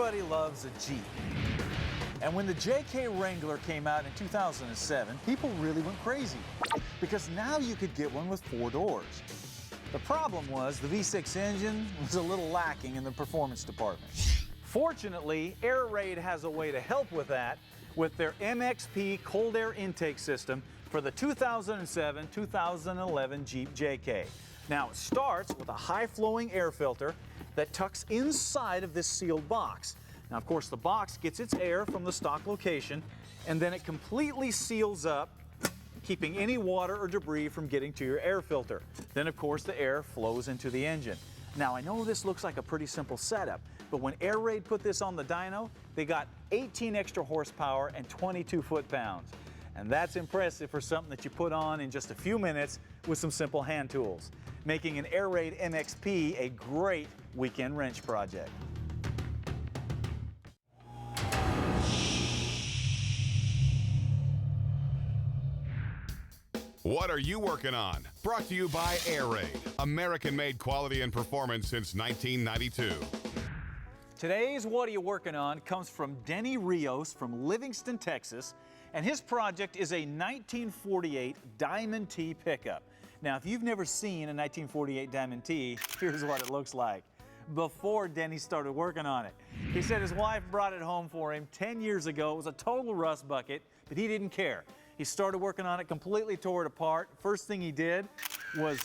Everybody loves a Jeep. And when the JK Wrangler came out in 2007, people really went crazy because now you could get one with 4 doors. The problem was the V6 engine was a little lacking in the performance department. Fortunately, AIRAID has a way to help with that with their MXP cold air intake system for the 2007-2011 Jeep JK. Now, it starts with a high-flowing air filter that tucks inside of this sealed box. Now, of course, the box gets its air from the stock location, and then it completely seals up, keeping any water or debris from getting to your air filter. Then, of course, the air flows into the engine. Now, I know this looks like a pretty simple setup, but when AIRAID put this on the dyno, they got 18 extra horsepower and 22 foot-pounds. And that's impressive for something that you put on in just a few minutes with some simple hand tools, making an AIRAID MXP a great weekend wrench project. What are you working on? Brought to you by AIRAID, American-made quality and performance since 1992. Today's What Are You Working On comes from Denny Rios from Livingston, Texas, and his project is a 1948 Diamond T pickup. Now, if you've never seen a 1948 Diamond T, here's what it looks like before Denny started working on it. He said his wife brought it home for him 10 years ago. It was a total rust bucket, but he didn't care. He started working on it, completely tore it apart. First thing he did was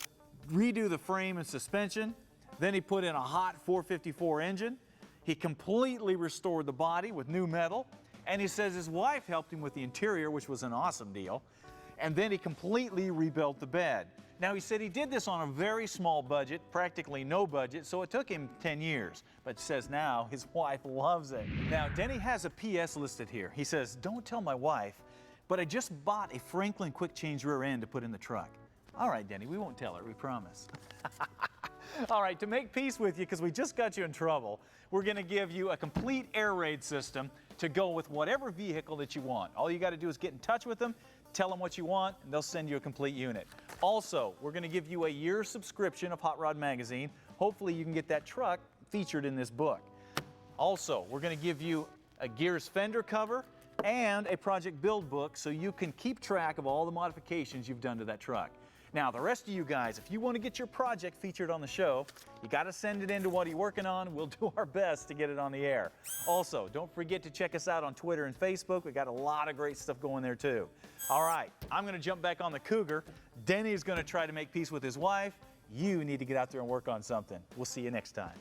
redo the frame and suspension. Then he put in a hot 454 engine. He completely restored the body with new metal. And he says his wife helped him with the interior, which was an awesome deal. And then he completely rebuilt the bed. Now, he said he did this on a very small budget, practically no budget, so it took him 10 years. But says now his wife loves it. Now, Denny has a PS listed here. He says, "Don't tell my wife, but I just bought a Franklin quick change rear end to put in the truck." All right, Denny, we won't tell her, we promise. All right, to make peace with you, because we just got you in trouble, we're going to give you a complete AIRAID system to go with whatever vehicle that you want. All you got to do is get in touch with them, tell them what you want, and they'll send you a complete unit. Also, we're going to give you a year's subscription of Hot Rod Magazine. Hopefully you can get that truck featured in this book. Also, we're going to give you a Gears fender cover and a project build book so you can keep track of all the modifications you've done to that truck. Now, the rest of you guys, if you want to get your project featured on the show, you got to send it in to What Are You Working On? We'll do our best to get it on the air. Also, don't forget to check us out on Twitter and Facebook. We got a lot of great stuff going there too. All right, I'm going to jump back on the Cougar. Denny's going to try to make peace with his wife. You need to get out there and work on something. We'll see you next time.